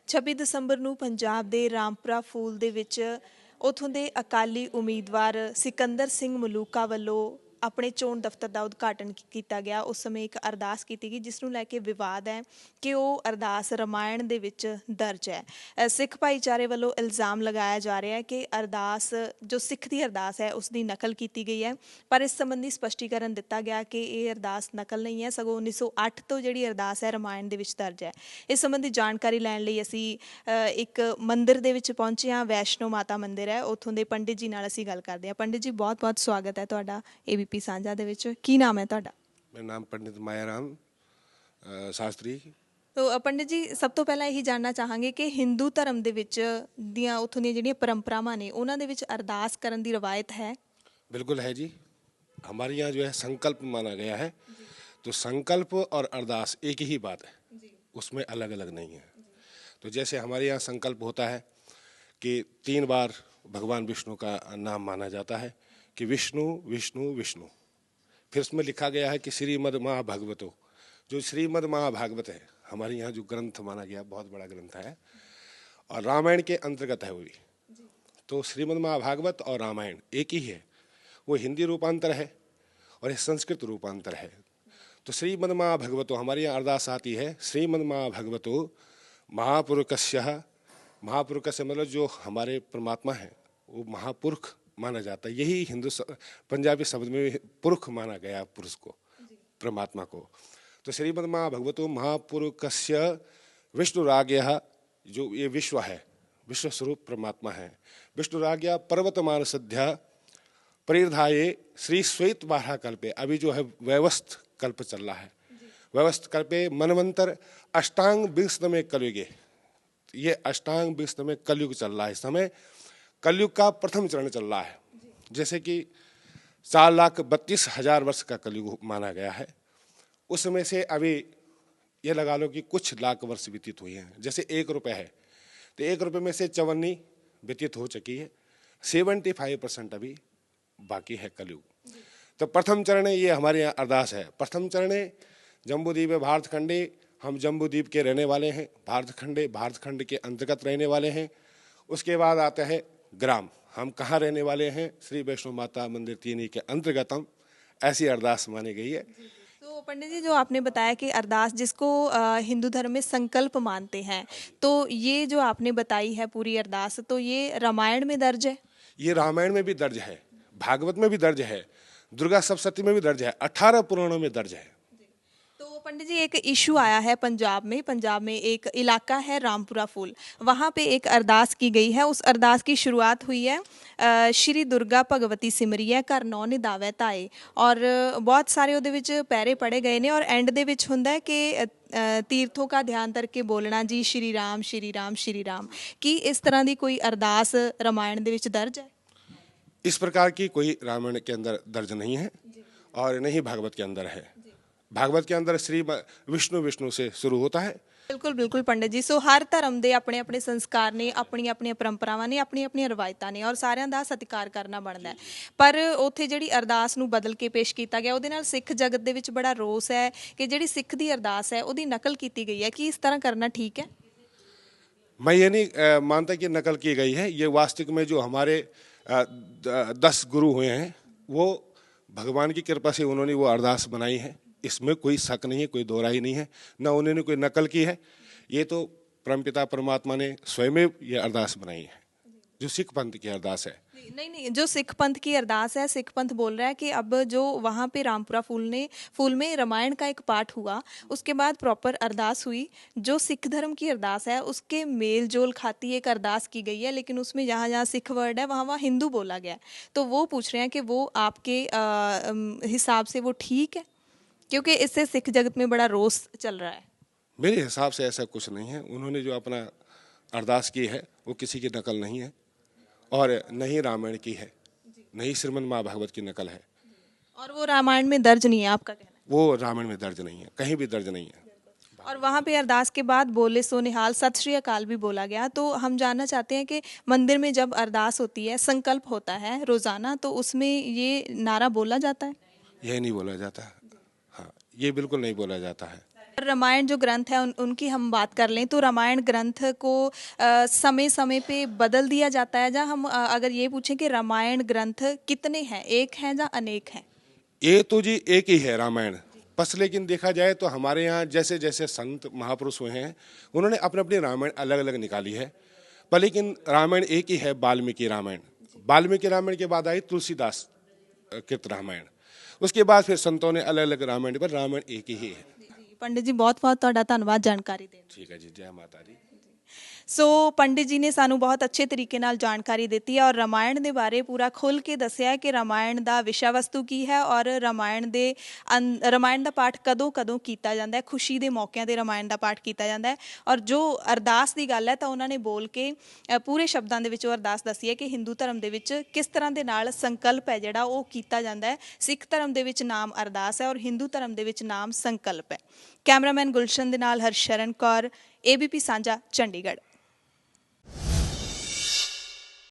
26 ਦਸੰਬਰ ਨੂੰ ਪੰਜਾਬ ਦੇ ਰਾਮਪੁਰਾ ਫੂਲ ਦੇ ਵਿੱਚ ਉੱਥੋਂ ਦੇ ਅਕਾਲੀ ਉਮੀਦਵਾਰ ਸਿਕੰਦਰ ਸਿੰਘ ਮਲੂਕਾ ਵੱਲੋਂ ਆਪਣੇ ਚੋਣ ਦਫ਼ਤਰ ਦਾ ਉਦਘਾਟਨ ਕੀਤਾ ਗਿਆ। ਉਸ ਸਮੇਂ ਇੱਕ ਅਰਦਾਸ ਕੀਤੀ ਗਈ ਜਿਸ ਨੂੰ ਲੈ ਕੇ ਵਿਵਾਦ ਹੈ ਕਿ ਉਹ ਅਰਦਾਸ ਰਮਾਇਣ ਦੇ ਵਿੱਚ ਦਰਜ ਹੈ। ਸਿੱਖ ਭਾਈਚਾਰੇ ਵੱਲੋਂ ਇਲਜ਼ਾਮ ਲਗਾਇਆ ਜਾ ਰਿਹਾ ਹੈ ਕਿ ਅਰਦਾਸ ਜੋ ਸਿੱਖ ਦੀ ਅਰਦਾਸ ਹੈ ਉਸ ਦੀ ਨਕਲ ਕੀਤੀ ਗਈ ਹੈ, ਪਰ ਇਸ ਸੰਬੰਧੀ ਸਪਸ਼ਟੀਕਰਨ ਦਿੱਤਾ ਗਿਆ ਕਿ ਇਹ ਅਰਦਾਸ ਨਕਲ ਨਹੀਂ ਹੈ, ਸਗੋਂ 1908 ਤੋਂ ਜਿਹੜੀ ਅਰਦਾਸ ਹੈ ਰਮਾਇਣ ਦੇ ਵਿੱਚ ਦਰਜ ਹੈ। ਇਸ ਸੰਬੰਧੀ ਜਾਣਕਾਰੀ ਲੈਣ ਲਈ ਅਸੀਂ ਇੱਕ ਮੰਦਿਰ ਦੇ ਵਿੱਚ ਪਹੁੰਚੇ ਹਾਂ, ਵੈਸ਼ਨੋ ਮਾਤਾ ਮੰਦਿਰ ਹੈ, ਉੱਥੋਂ ਦੇ ਪੰਡਿਤ ਜੀ ਨਾਲ ਅਸੀਂ ਗੱਲ ਕਰਦੇ ਹਾਂ। ਪੰਡਿਤ ਜੀ, ਬਹੁਤ ਬਹੁਤ ਸਵਾਗਤ ਹੈ ਤੁਹਾਡਾ ABP ਸਾਂਝਾ ਦੇ ਵਿੱਚ। ਕੀ ਨਾਮ ਹੈ ਤੁਹਾਡਾ? मेरा नाम पंडित मायाराम शास्त्री। ਤੋ ਪੰਡਿਤ ਜੀ, ਸਭ ਤੋਂ ਪਹਿਲਾਂ ਇਹੀ ਜਾਣਨਾ ਚਾਹਾਂਗੇ ਕਿ ਹਿੰਦੂ ਧਰਮ ਦੇ ਵਿੱਚ ਦੀਆਂ ਉੱਥੋਂ ਦੀਆਂ ਜਿਹੜੀਆਂ ਪਰੰਪਰਾਵਾਂ ਨੇ ਉਹਨਾਂ ਦੇ ਵਿੱਚ ਅਰਦਾਸ ਕਰਨ ਦੀ ਰਵਾਇਤ ਹੈ? बिल्कुल है जी। हमारे यहाँ जो है संकल्प माना गया है, तो संकल्प और अरदास एक ही बात है, उसमें अलग अलग नहीं है। तो जैसे हमारे यहाँ संकल्प होता है कि 3 बार भगवान विष्णु का नाम माना जाता है कि विष्णु विष्णु विष्णु। फिर उसमें लिखा गया है कि श्रीमद् महाभागवतो, जो श्रीमद् महाभागवत है हमारे यहाँ जो ग्रंथ माना गया, बहुत बड़ा ग्रंथ है और रामायण के अंतर्गत है वो भी। तो श्रीमद् महाभागवत और रामायण एक ही है, वो हिंदी रूपांतर है और ये संस्कृत रूपांतर है। तो श्रीमद् महाभागवतो हमारे यहाँ अरदास आती है, श्रीमद् महाभागवतो महापुरुषस्य। महापुरुष मतलब जो हमारे परमात्मा है वो महापुरुष माना जाता है। यही हिंदू पंजाबी शब्द में पुरुष माना गया, पुरुष को, परमात्मा को। तो श्रीमद् महाभागवतो महापुरुषस्य विष्णुराज्ञः, जो ये विश्व है, विश्व स्वरूप परमात्मा है। विष्णुराज्ञा पर्वतमान सद्या परिधाये श्री श्वेत बारह कल्पे। अभी जो है व्यवस्थ कल्प चल रहा है, व्यवस्थ कल्पे मनवंतर अष्टांग विंशतमे कलयुगे। ये अष्टांग विंशतमे कलयुग चल रहा है। इस समय कलयुग का प्रथम चरण चल रहा है। जैसे कि 4,32,000 वर्ष का कलयुग माना गया है, उसमें से अभी ये लगा लो कि कुछ लाख वर्ष व्यतीत हुए हैं। जैसे 1 रुपये है तो 1 रुपये में से 54 व्यतीत हो चुकी है, 75% अभी बाकी है कलयुग। तो प्रथम चरण ये हमारे यहाँ अरदास है। प्रथम चरण जम्बूद्वीप भारत खंडे, हम जम्बूद्वीप के रहने वाले हैं, भारत खंड के अंतर्गत रहने वाले हैं। उसके बाद आता है ग्राम, हम कहाँ रहने वाले हैं, श्री वैष्णो माता मंदिर तीनी के अंतर्गत हम ऐसी अरदास मानी गई है। तो पंडित जी, जो आपने बताया कि अरदास जिसको हिंदू धर्म में संकल्प मानते हैं, तो ये जो आपने बताई है पूरी अरदास, तो ये रामायण में दर्ज है? ये रामायण में भी दर्ज है, भागवत में भी दर्ज है, दुर्गा सप्तशती में भी दर्ज है, 18 पुराणों में दर्ज है। तो पंडित जी, एक इशू आया है पंजाब में एक इलाका है रामपुरा फूल, वहाँ पे एक अरदास की गई है। उस अरदास की शुरुआत हुई है श्री दुर्गा भगवती सिमरिया घर 9 निदावे ताए, और बहुत सारे ਉਹਦੇ ਵਿੱਚ ਪੈਰੇ ਪੜੇ ਗਏ ਨੇ, ਔਰ ਐਂਡ ਦੇ ਵਿੱਚ ਹੁੰਦਾ ਹੈ ਕਿ तीर्थों का ध्यान करके बोलना जी श्री राम श्री राम श्री राम। कि इस तरह की कोई अरदास रामायण ਦੇ ਵਿੱਚ दर्ज है? इस प्रकार की कोई रामायण के अंदर दर्ज नहीं है और नहीं भागवत के अंदर है। भागवत के अंदर श्री विष्णु विष्णु से शुरू होता है। बिल्कुल बिल्कुल पंडित जी। सो हर धर्म के अपने अपने संस्कार ने, अपनी अपनी परंपरावां ने, अपनी अपनी रवायतां ने, और सारिਆਂ ਦਾ ਸਤਿਕਾਰ ਕਰਨਾ ਬਣਦਾ ਹੈ। ਪਰ ਉੱਥੇ ਜਿਹੜੀ ਅਰਦਾਸ ਨੂੰ ਬਦਲ ਕੇ ਪੇਸ਼ ਕੀਤਾ ਗਿਆ, ਉਹਦੇ ਨਾਲ ਸਿੱਖ ਜਗਤ ਦੇ ਵਿੱਚ ਬੜਾ ਰੋਸ ਹੈ ਕਿ ਜਿਹੜੀ ਸਿੱਖ ਦੀ ਅਰਦਾਸ ਹੈ ਉਹਦੀ ਨਕਲ ਕੀਤੀ ਗਈ ਹੈ। ਕਿ ਇਸ ਤਰ੍ਹਾਂ ਕਰਨਾ ਠੀਕ है? मैं ये नहीं मानता कि नकल की गई है। ये वास्तविक में जो हमारे 10 गुरु हुए हैं, वो भगवान की कृपा से उन्होंने वो अरदास बनाई है। इसमें कोई शक नहीं है, कोई दोहराई नहीं है, न उन्होंने कोई नकल की है। ये तो परमपिता परमात्मा ने स्वयं ये अरदास बनाई है, जो सिख पंथ की अरदास है। नहीं, जो सिख पंथ की अरदास है, सिख पंथ बोल रहा है कि अब जो वहाँ पे रामपुरा फूल में रामायण का एक पाठ हुआ, उसके बाद प्रॉपर अरदास हुई। जो सिख धर्म की अरदास है उसके मेल जोल खाती एक अरदास की गई है, लेकिन उसमें जहाँ जहाँ सिख वर्ड है वहाँ वहाँ हिंदू बोला गया। तो वो पूछ रहे हैं कि वो आपके हिसाब से वो ठीक है? क्योंकि इससे सिख जगत में बड़ा रोष चल रहा है। मेरे हिसाब से ऐसा कुछ नहीं है। उन्होंने जो अपना अरदास की है वो किसी की नकल नहीं है, और नहीं रामायण की है, नहीं श्रीमद् महाभागवत की नकल है, और वो रामायण में दर्ज नहीं है, आपका कहना है? वो रामायण में दर्ज नहीं है, कहीं भी दर्ज नहीं है। और वहाँ पे अरदास के बाद बोले सो निहाल सत श्री अकाल भी बोला गया। तो हम जानना चाहते हैं कि मंदिर में जब अरदास होती है, संकल्प होता है रोज़ाना, तो उसमें ये नारा बोला जाता है? यह नहीं बोला जाता। हाँ, ये बिल्कुल नहीं बोला जाता है। रामायण जो ग्रंथ है उनकी हम बात कर लें तो रामायण ग्रंथ को समय समय पे बदल दिया जाता है, या हम अगर ये पूछें कि रामायण ग्रंथ कितने हैं, एक हैं या अनेक हैं? ये तो जी एक ही है रामायण, बस लेकिन देखा जाए तो हमारे यहाँ जैसे जैसे संत महापुरुष हुए हैं उन्होंने अपने अपनी रामायण अलग अलग निकाली है, पर लेकिन रामायण एक ही है, वाल्मीकि रामायण। वाल्मीकि रामायण के बाद आई तुलसीदास कृत रामायण, उसके बाद फिर संतों ने अलग अलग रामायण, पर रामायण एक ही है। पंडित जी बहुत बहुत ਤੁਹਾਡਾ ਧੰਨਵਾਦ ਜਾਣਕਾਰੀ ਦੇਣ ਲਈ। ठीक है जी, जय माता दी। ਸੋ ਪੰਡਿਤ ਜੀ ਨੇ ਸਾਨੂੰ ਬਹੁਤ ਅੱਛੇ ਤਰੀਕੇ ਨਾਲ ਜਾਣਕਾਰੀ ਦਿੱਤੀ ਹੈ ਔਰ ਰਾਮਾਇਣ ਦੇ ਬਾਰੇ ਪੂਰਾ ਖੁੱਲ੍ਹ ਕੇ ਦੱਸਿਆ ਹੈ ਕਿ ਰਾਮਾਇਣ ਦਾ ਵਿਸ਼ਾ ਵਸਤੂ ਕੀ ਹੈ ਔਰ ਰਾਮਾਇਣ ਦਾ ਪਾਠ ਕਦੋਂ ਕਦੋਂ ਕੀਤਾ ਜਾਂਦਾ ਹੈ, ਖੁਸ਼ੀ ਦੇ ਮੌਕਿਆਂ 'ਤੇ ਰਾਮਾਇਣ ਦਾ ਪਾਠ ਕੀਤਾ ਜਾਂਦਾ ਹੈ। ਔਰ ਜੋ ਅਰਦਾਸ ਦੀ ਗੱਲ ਹੈ ਤਾਂ ਉਹਨਾਂ ਨੇ ਬੋਲ ਕੇ ਪੂਰੇ ਸ਼ਬਦਾਂ ਦੇ ਵਿੱਚ ਉਹ ਅਰਦਾਸ ਦੱਸੀ ਹੈ ਕਿ ਹਿੰਦੂ ਧਰਮ ਦੇ ਵਿੱਚ ਕਿਸ ਤਰ੍ਹਾਂ ਦੇ ਨਾਲ ਸੰਕਲਪ ਹੈ ਜਿਹੜਾ ਉਹ ਕੀਤਾ ਜਾਂਦਾ ਹੈ। ਸਿੱਖ ਧਰਮ ਦੇ ਵਿੱਚ ਨਾਮ ਅਰਦਾਸ ਹੈ ਔਰ ਹਿੰਦੂ ਧਰਮ ਦੇ ਵਿੱਚ ਨਾਮ ਸੰਕਲਪ ਹੈ। ਕੈਮਰਾਮੈਨ ਗੁਲਸ਼ਨ ਦੇ ਨਾਲ ਹਰਸ਼ਰਨ ਕੌਰ, ABP ਸਾਂਝਾ, ਚੰਡੀਗੜ੍ਹ।